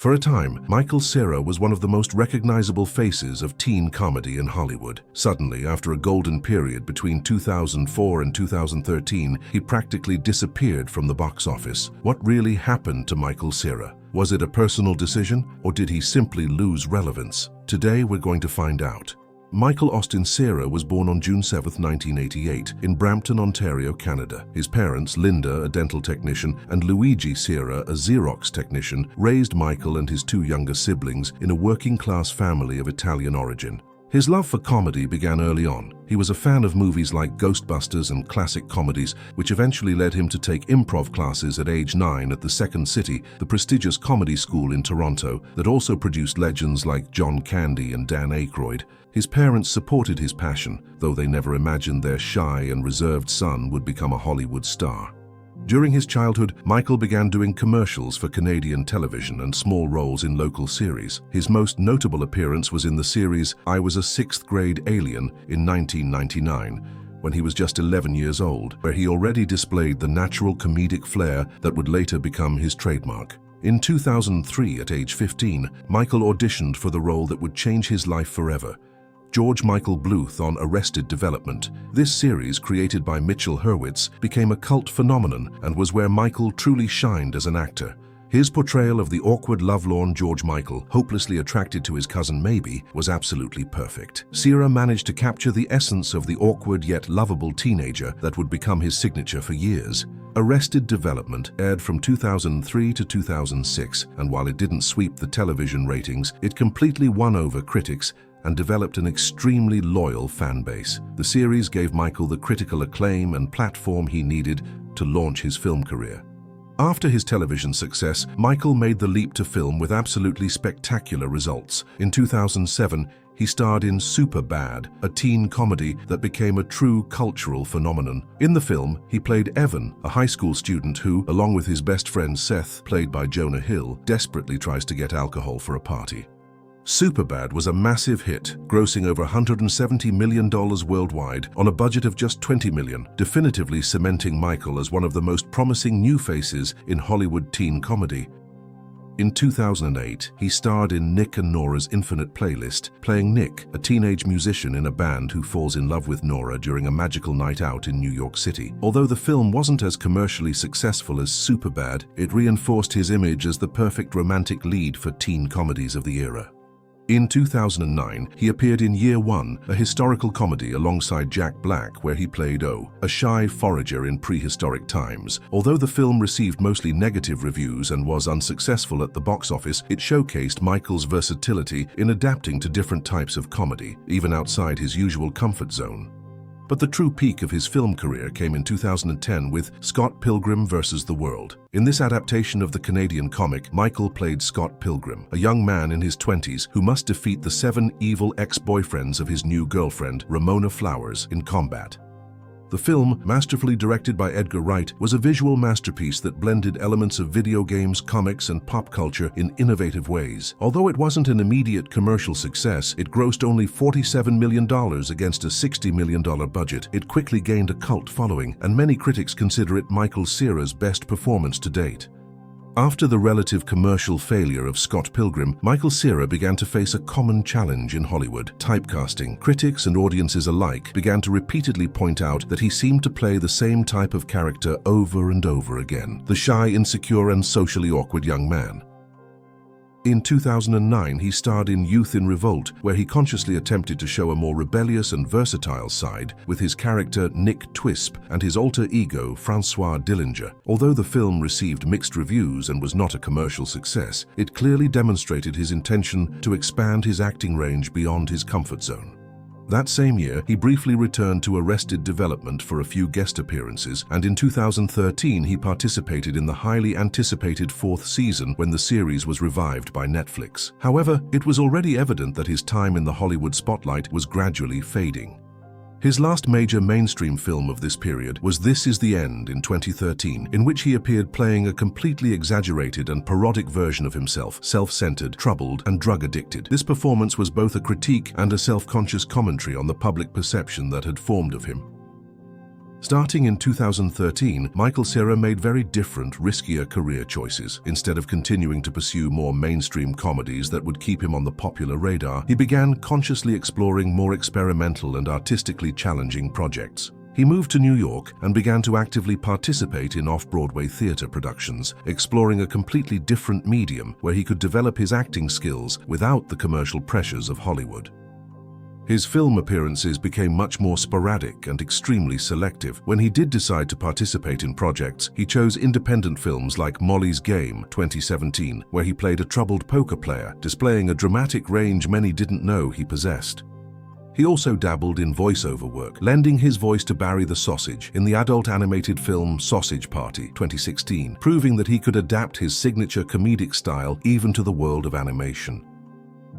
For a time, Michael Cera was one of the most recognizable faces of teen comedy in Hollywood. Suddenly, after a golden period between 2004 and 2013, he practically disappeared from the box office. What really happened to Michael Cera? Was it a personal decision, or did he simply lose relevance? Today, we're going to find out. Michael Austin Cera was born on June 7, 1988, in Brampton, Ontario, Canada. His parents, Linda, a dental technician, and Luigi Cera, a Xerox technician, raised Michael and his two younger siblings in a working-class family of Italian origin. His love for comedy began early on. He was a fan of movies like Ghostbusters and classic comedies, which eventually led him to take improv classes at age 9 at the Second City, the prestigious comedy school in Toronto that also produced legends like John Candy and Dan Aykroyd. His parents supported his passion, though they never imagined their shy and reserved son would become a Hollywood star. During his childhood, Michael began doing commercials for Canadian television and small roles in local series. His most notable appearance was in the series I Was a Sixth-Grade Alien in 1999, when he was just 11 years old, where he already displayed the natural comedic flair that would later become his trademark. In 2003, at age 15, Michael auditioned for the role that would change his life forever: George Michael Bluth on Arrested Development. This series, created by Mitchell Hurwitz, became a cult phenomenon and was where Michael truly shined as an actor. His portrayal of the awkward, lovelorn George Michael, hopelessly attracted to his cousin Maybe, was absolutely perfect. Cera managed to capture the essence of the awkward yet lovable teenager that would become his signature for years. Arrested Development aired from 2003 to 2006, and while it didn't sweep the television ratings, it completely won over critics and developed an extremely loyal fan base. The series gave Michael the critical acclaim and platform he needed to launch his film career. After his television success, Michael made the leap to film with absolutely spectacular results. In 2007, he starred in Superbad, a teen comedy that became a true cultural phenomenon. In the film, he played Evan, a high school student who, along with his best friend Seth, played by Jonah Hill, desperately tries to get alcohol for a party. Superbad was a massive hit, grossing over $170 million worldwide on a budget of just $20 million, definitively cementing Michael as one of the most promising new faces in Hollywood teen comedy. In 2008, he starred in Nick and Nora's Infinite Playlist, playing Nick, a teenage musician in a band who falls in love with Nora during a magical night out in New York City. Although the film wasn't as commercially successful as Superbad, it reinforced his image as the perfect romantic lead for teen comedies of the era. In 2009, he appeared in Year One, a historical comedy alongside Jack Black where he played O, a shy forager in prehistoric times. Although the film received mostly negative reviews and was unsuccessful at the box office, it showcased Michael's versatility in adapting to different types of comedy, even outside his usual comfort zone. But the true peak of his film career came in 2010 with Scott Pilgrim vs. the World. In this adaptation of the Canadian comic, Michael played Scott Pilgrim, a young man in his 20s who must defeat the 7 evil ex-boyfriends of his new girlfriend, Ramona Flowers, in combat. The film, masterfully directed by Edgar Wright, was a visual masterpiece that blended elements of video games, comics, and pop culture in innovative ways. Although it wasn't an immediate commercial success, it grossed only $47 million against a $60 million budget. It quickly gained a cult following, and many critics consider it Michael Cera's best performance to date. After the relative commercial failure of Scott Pilgrim, Michael Cera began to face a common challenge in Hollywood: typecasting. Critics and audiences alike began to repeatedly point out that he seemed to play the same type of character over and over again: the shy, insecure, and socially awkward young man. In 2009, he starred in Youth in Revolt, where he consciously attempted to show a more rebellious and versatile side with his character Nick Twisp and his alter ego Francois Dillinger. Although the film received mixed reviews and was not a commercial success, it clearly demonstrated his intention to expand his acting range beyond his comfort zone. That same year, he briefly returned to Arrested Development for a few guest appearances, and in 2013 he participated in the highly anticipated 4th season when the series was revived by Netflix. However, it was already evident that his time in the Hollywood spotlight was gradually fading. His last major mainstream film of this period was This Is the End in 2013, in which he appeared playing a completely exaggerated and parodic version of himself, self-centered, troubled, and drug-addicted. This performance was both a critique and a self-conscious commentary on the public perception that had formed of him. Starting in 2013, Michael Cera made very different, riskier career choices. Instead of continuing to pursue more mainstream comedies that would keep him on the popular radar, he began consciously exploring more experimental and artistically challenging projects. He moved to New York and began to actively participate in off-Broadway theater productions, exploring a completely different medium where he could develop his acting skills without the commercial pressures of Hollywood. His film appearances became much more sporadic and extremely selective. When he did decide to participate in projects, he chose independent films like Molly's Game, 2017, where he played a troubled poker player, displaying a dramatic range many didn't know he possessed. He also dabbled in voiceover work, lending his voice to Barry the Sausage in the adult animated film Sausage Party, 2016, proving that he could adapt his signature comedic style even to the world of animation.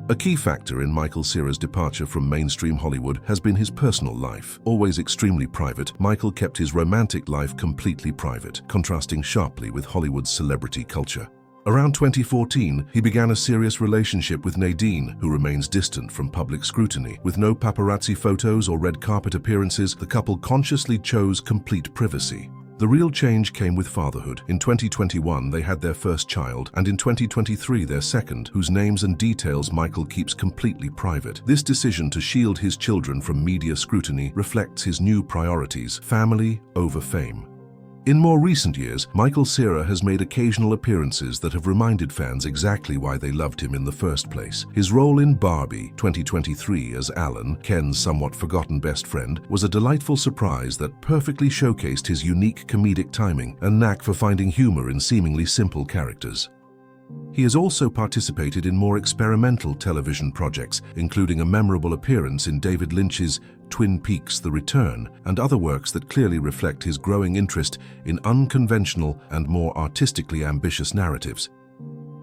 A key factor in Michael Cera's departure from mainstream Hollywood has been his personal life. Always extremely private, Michael kept his romantic life completely private, contrasting sharply with Hollywood's celebrity culture. Around 2014, he began a serious relationship with Nadine, who remains distant from public scrutiny. With no paparazzi photos or red carpet appearances, the couple consciously chose complete privacy. The real change came with fatherhood. In 2021, they had their first child, and in 2023, their second, whose names and details Michael keeps completely private. This decision to shield his children from media scrutiny reflects his new priorities: family over fame. In more recent years, Michael Cera has made occasional appearances that have reminded fans exactly why they loved him in the first place. His role in Barbie, 2023 as Alan, Ken's somewhat forgotten best friend, was a delightful surprise that perfectly showcased his unique comedic timing and knack for finding humor in seemingly simple characters. He has also participated in more experimental television projects, including a memorable appearance in David Lynch's Twin Peaks: The Return, and other works that clearly reflect his growing interest in unconventional and more artistically ambitious narratives.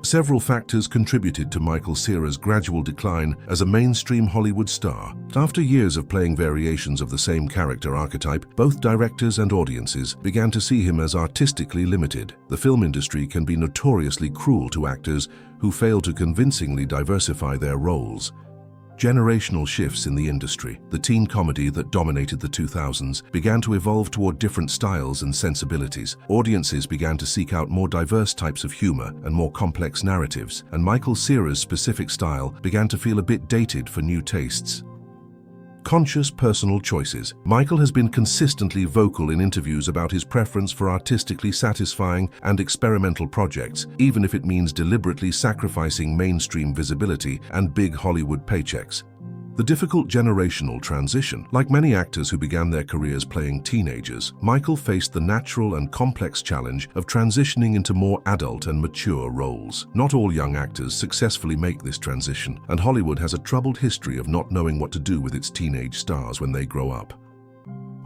Several factors contributed to Michael Cera's gradual decline as a mainstream Hollywood star. After years of playing variations of the same character archetype, both directors and audiences began to see him as artistically limited. The film industry can be notoriously cruel to actors who fail to convincingly diversify their roles. Generational shifts in the industry. The teen comedy that dominated the 2000s began to evolve toward different styles and sensibilities. Audiences began to seek out more diverse types of humor and more complex narratives, and Michael Cera's specific style began to feel a bit dated for new tastes. Conscious personal choices. Michael has been consistently vocal in interviews about his preference for artistically satisfying and experimental projects, even if it means deliberately sacrificing mainstream visibility and big Hollywood paychecks. The difficult generational transition. Like many actors who began their careers playing teenagers, Michael faced the natural and complex challenge of transitioning into more adult and mature roles. Not all young actors successfully make this transition, and Hollywood has a troubled history of not knowing what to do with its teenage stars when they grow up.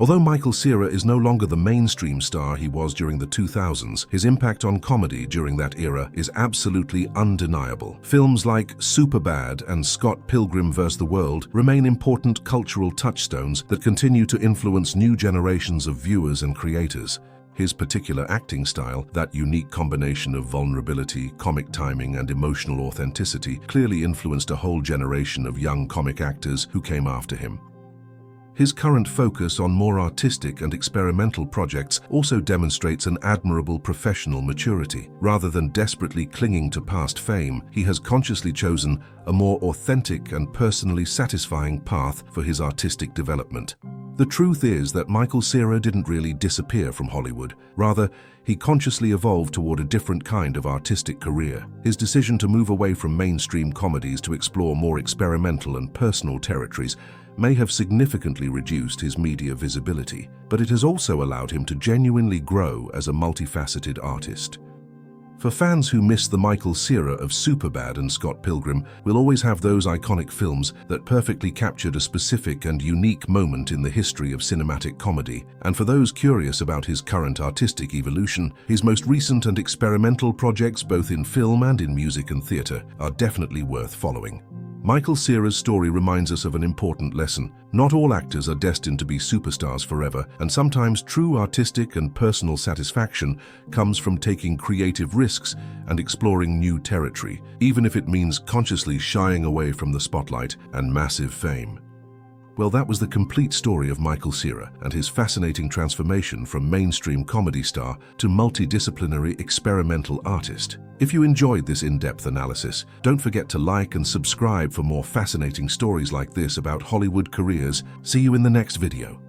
Although Michael Cera is no longer the mainstream star he was during the 2000s, his impact on comedy during that era is absolutely undeniable. Films like Superbad and Scott Pilgrim vs. the World remain important cultural touchstones that continue to influence new generations of viewers and creators. His particular acting style, that unique combination of vulnerability, comic timing, and emotional authenticity, clearly influenced a whole generation of young comic actors who came after him. His current focus on more artistic and experimental projects also demonstrates an admirable professional maturity. Rather than desperately clinging to past fame, he has consciously chosen a more authentic and personally satisfying path for his artistic development. The truth is that Michael Cera didn't really disappear from Hollywood. Rather, he consciously evolved toward a different kind of artistic career. His decision to move away from mainstream comedies to explore more experimental and personal territories may have significantly reduced his media visibility, but it has also allowed him to genuinely grow as a multifaceted artist. For fans who miss the Michael Cera of Superbad and Scott Pilgrim, we'll always have those iconic films that perfectly captured a specific and unique moment in the history of cinematic comedy. And for those curious about his current artistic evolution, his most recent and experimental projects, both in film and in music and theater, are definitely worth following. Michael Cera's story reminds us of an important lesson. Not all actors are destined to be superstars forever, and sometimes true artistic and personal satisfaction comes from taking creative risks and exploring new territory, even if it means consciously shying away from the spotlight and massive fame. Well, that was the complete story of Michael Cera and his fascinating transformation from mainstream comedy star to multidisciplinary experimental artist. If you enjoyed this in-depth analysis, don't forget to like and subscribe for more fascinating stories like this about Hollywood careers. See you in the next video.